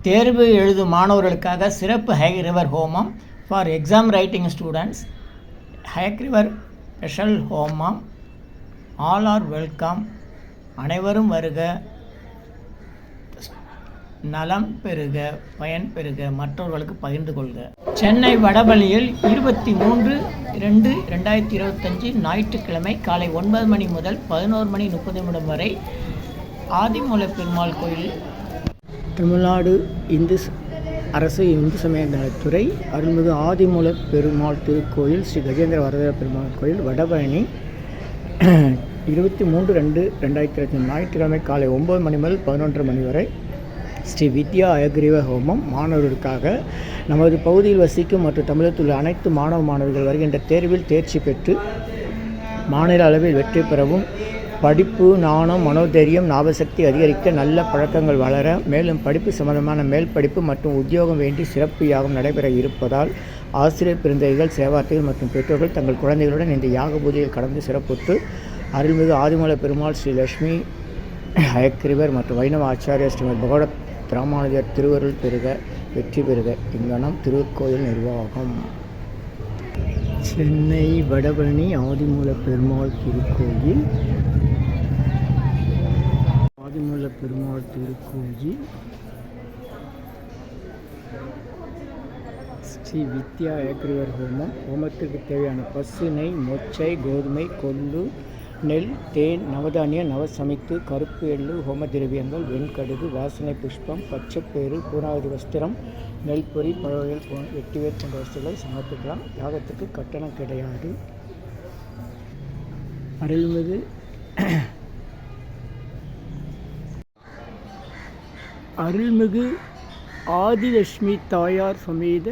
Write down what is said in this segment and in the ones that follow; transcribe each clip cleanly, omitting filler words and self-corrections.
தேர்வு எழுதும் மாணவர்களுக்காக சிறப்பு ஹயக்ரிவர் ஹோமம் for exam writing students. Hayagrivar special ஹோமம். All are welcome. அனைவரும் வருக, நலம் பெறுக, பயன் பெறுக, மற்றவர்களுக்கு பகிர்ந்து கொள்க. சென்னை வடபழனியில் 23/2/2025 ஞாயிற்றுக்கிழமை காலை 9 மணி முதல் 11:30 வரை ஆதிமூலப் பெருமாள் கோயில். தமிழ்நாடு அரசு இந்து சமய நலத்துறை அருள்மிகு ஆதிமூலப் பெருமாள் திருக்கோயில் ஸ்ரீ கஜேந்திர வரதர பெருமாள் கோயில் வடபழனி 23/2/2025 ஞாயிற்றுக்கிழமை காலை 9 மணி முதல் 11 மணி வரை ஸ்ரீ வித்யா ஹயக்ரீவ ஹோமம். மாணவர்களுக்காக நமது பகுதியில் வசிக்கும் மற்றும் தமிழகத்தில் உள்ள அனைத்து மாணவர்கள் வருகின்ற தேர்வில் தேர்ச்சி பெற்று மாநில அளவில் வெற்றி பெறவும், படிப்பு, ஞானம், மனோதைரியம், ஞாபகசக்தி அதிகரிக்க, நல்ல பழக்கங்கள் வளர, மேலும் படிப்பு சம்பந்தமான மேல் படிப்பு மற்றும் உத்தியோகம் வேண்டி சிறப்பு யாகம் நடைபெற இருப்பதால் ஆசிரியர் பெருந்தகைகள், சேவார்த்திகள் மற்றும் பெற்றோர்கள் தங்கள் குழந்தைகளுடன் இந்த யாக பூஜையில் கடந்து சிறப்புற்று அருள்மிகு ஆதிமூல பெருமாள் ஸ்ரீ லட்சுமி ஹயக்ரீவர் மற்றும் வைணவ ஆச்சாரிய ஸ்ரீமத் பகவத் ராமானுஜர் திருவருள் பெறுக, வெற்றி பெறுக. இங்கனம் திருக்கோயில் நிர்வாகம். சென்னை வடபழனி ஆதிமூல பெருமாள் திருக்கோயில். ஆதிமூல பெருமாள் திருக்கோயில் ஸ்ரீ வித்யா ஹயக்ரீவர் ஹோமம். ஹோமத்திற்கு தேவையான பசு, நெய், மொச்சை, கோதுமை, கொள்ளு, நெல், தேன், நவதானிய, நவசமித்து, கருப்பு எள்ளு, ஹோம திரவியங்கள், வெண்கடுகு, வாசனை புஷ்பம், பச்சைப்பயிறு, பூர்ணாவதி வஸ்திரம், நெல் பொறி, பழவயல், வெட்டிவேர் போன்ற வஸ்துகளை சமர்ப்பிக்கலாம். யாகத்துக்கு கட்டணம் கிடையாது. அருள்மிகு ஆதிலட்சுமி தாயார் சமேத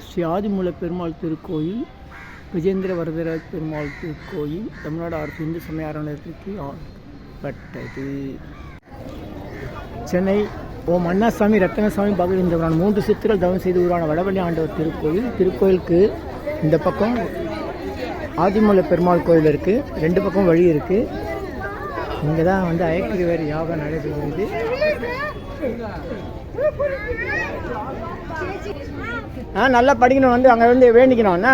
ஸ்ரீ ஆதிமூல பெருமாள் திருக்கோயில் கஜேந்திர வரதர பெருமாள் திருக்கோயில் தமிழ்நாடு அரசு இந்து சமய அறநிலையத்திற்கு ஆட்பட்டது. சென்னை ஓம் அண்ணாசாமி, ரத்தனசாமி, பகவீந்திரபுரான் 3 சித்தர்கள் தவம் செய்து உருவான வடபழனி ஆண்டவர் திருக்கோயில். திருக்கோயிலுக்கு இந்த பக்கம் ஆதிமூல பெருமாள் கோயில் இருக்குது, 2 பக்கம் வழி இருக்குது. இங்கே தான் ஹயக்ரீவர் யாகம் நடைபெறுகிறது. நல்லா படிக்கணும், அங்கே வேண்டிக்கணும்.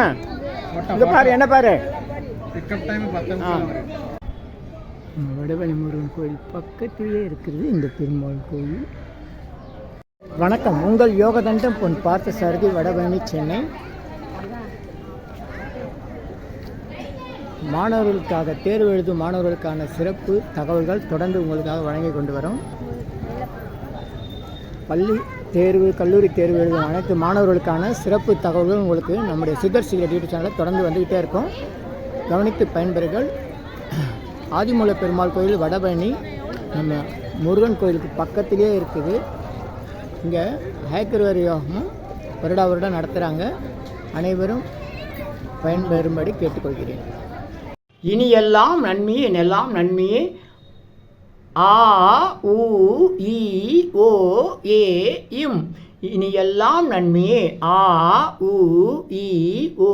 இங்கே பாரு, என்ன பாரு, வடபழனி முருகன் கோயில் பக்கத்திலேயே இருக்கிறது இந்த பெருமாள் கோயில். வணக்கம், உங்கள் யோகதண்டம் பொன் பார்த்த சாரதி, வடபழனி, சென்னை. மாணவர்களுக்காக தேர்வு எழுதும் மாணவர்களுக்கான சிறப்பு தகவல்கள் தொடர்ந்து உங்களுக்காக வழங்கி கொண்டு வரோம். பள்ளி தேர்வு, கல்லூரி தேர்வு எழுதும் அனைத்து மாணவர்களுக்கான சிறப்பு தகவல்கள் உங்களுக்கு நம்முடைய சித்தர் சீக்ரெட் யூடியூப் சேனலில் தொடர்ந்து வந்துக்கிட்டே இருக்கும். கவனித்து பயன்பெறுங்கள். ஆதிமூல பெருமாள் கோயில் வடபழனி நம்ம முருகன் கோயிலுக்கு பக்கத்திலே இருக்குது. இங்கே ஹயக்ரீவர் யோகமும் வருடம் நடத்துகிறாங்க. அனைவரும் பயன்பெறும்படி கேட்டுக்கொள்கிறேன். இனி எல்லாம் நன்மையே, எல்லாம் நன்மையே. ஆ உ இ ஓ ஏ இம். இனி எல்லாம் நன்மையே. ஆ உ இ ஓ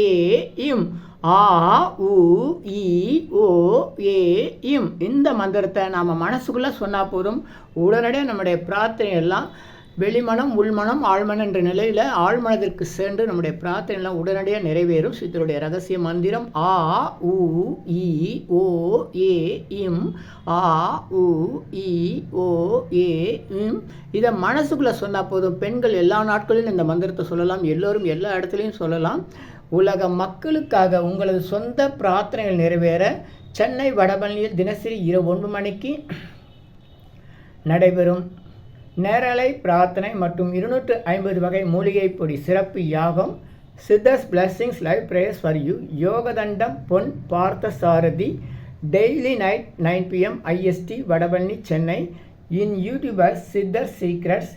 ஏ இம். ஆ உ இ ஓ ஏ இம். இந்த மந்திரத்தை நாம் மனசுக்குள்ளே சொன்னால் போதும், உடனடியாக நம்முடைய பிரார்த்தனை எல்லாம் வெளிமனம், உள்மனம், ஆழ்மனம் என்ற நிலையில் ஆழ்மனத்திற்கு சென்று நம்முடைய பிரார்த்தனைலாம் உடனடியாக நிறைவேறும். சித்தருடைய ரகசிய மந்திரம் ஆ உ இ ஓ ஏ இம். ஆ உ இ ஓ ஏ இம். இதை மனசுக்குள்ளே சொன்னால் போதும். பெண்கள் எல்லா நாட்களிலும் இந்த மந்திரத்தை சொல்லலாம், எல்லோரும் எல்லா இடத்துலையும் சொல்லலாம். உலக மக்களுக்காக உங்களது சொந்த பிரார்த்தனைகள் நிறைவேற சென்னை வடபழனியில் தினசரி இரவு 9 மணிக்கு நடைபெறும் நேரலை பிரார்த்தனை மற்றும் 250 வகை மூலிகை பொடி சிறப்பு யாகம். Siddhars blessings live prayers for you. யோகதண்டம் Pon Parthasarathy. Daily night 9 PM IST Vadapalani, Chennai. In YouTubers Siddhar secrets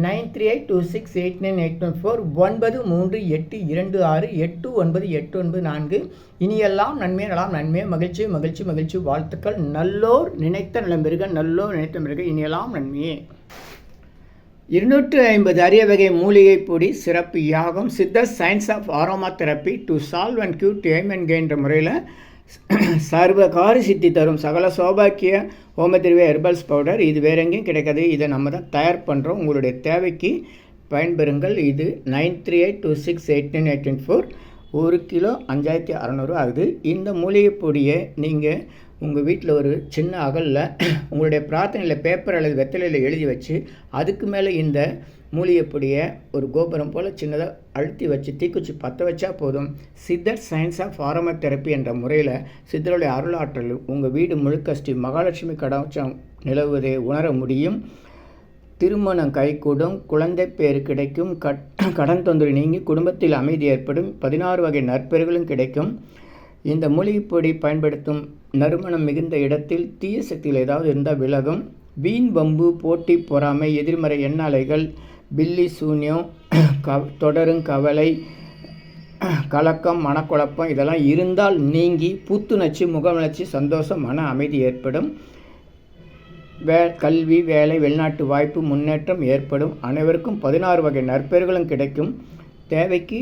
9382689814 9382268994. இனியெல்லாம் நன்மை, நலாம் நன்மை, மகிழ்ச்சி மகிழ்ச்சி மகிழ்ச்சி. வாழ்த்துக்கள். நல்லோர் நினைத்த நலம் பெறுக, நல்லோர் நினைத்த பெறுக. இனியெல்லாம் நன்மையே. 250 அரிய வகை மூலிகை பொடி சிறப்பு யாகம். சித்தர் science of aroma therapy to solve and cure to aim and gain என்ற முறையில் சர்வகாரி சித்தி தரும் சகல சௌபாக்கிய ஹோமதிர்வே ஹெர்பல்ஸ் பவுடர். இது வேற எங்கேயும் கிடைக்காது, இதை நம்ம தான் தயார் பண்ணுறோம். உங்களுடைய தேவைக்கு பயன்பெறுங்கள். இது 9382689884. 1 கிலோ 5600 ஆகுது. இந்த மூலிகை பொடியை நீங்கள் உங்கள் வீட்டில் ஒரு சின்ன அகலில் உங்களுடைய பிரார்த்தனையில் பேப்பர் அல்லது வெத்தலையில் எழுதி வச்சு அதுக்கு மேலே இந்த மூலிகை பொடியை ஒரு கோபுரம் போல் சின்னதாக அழுத்தி வச்சு தீக்குச்சி பற்ற வச்சா போதும். சித்தர் சயின்ஸ் ஆஃப் தெரப்பி என்ற முறையில் சித்தருடைய அருளாற்றல் உங்கள் வீடு முழுக்க ஸ்ரீ மகாலட்சுமி கடாட்சம் நிலவுவதை உணர முடியும். திருமணம் கைகூடும், குழந்தை பேர் கிடைக்கும், கடன் தொந்தரவு நீங்கி குடும்பத்தில் அமைதி ஏற்படும், 16 வகை நற்பெயர்களும் கிடைக்கும். இந்த மூலிகைப்பொடி பயன்படுத்தும் நறுமணம் மிகுந்த இடத்தில் தீய சக்திகள் ஏதாவது இருந்தால் விலகும். வீண் பம்பு, போட்டி, பொறாமை, எதிர்மறை எண்ணாலைகள், பில்லி சூன்யம், தொடரும் கவலை, கலக்கம், மனக்குழப்பம் இதெல்லாம் இருந்தால் நீங்கி புத்துணர்ச்சி, முகவளர்ச்சி, சந்தோஷம், மன அமைதி ஏற்படும். கல்வி, வேலை, வெளிநாட்டு வாய்ப்பு, முன்னேற்றம் ஏற்படும். அனைவருக்கும் 16 வகை நற்பெயர்களும் கிடைக்கும். தேவைக்கு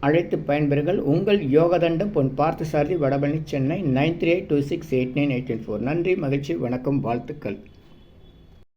அழைத்து பயன்பெறுங்கள். உங்கள் யோகதண்டம் பொன் பார்த்தசாரதி, வடபழனி, சென்னை 9382689884. நன்றி, மகிழ்ச்சி, வணக்கம், வாழ்த்துக்கள்.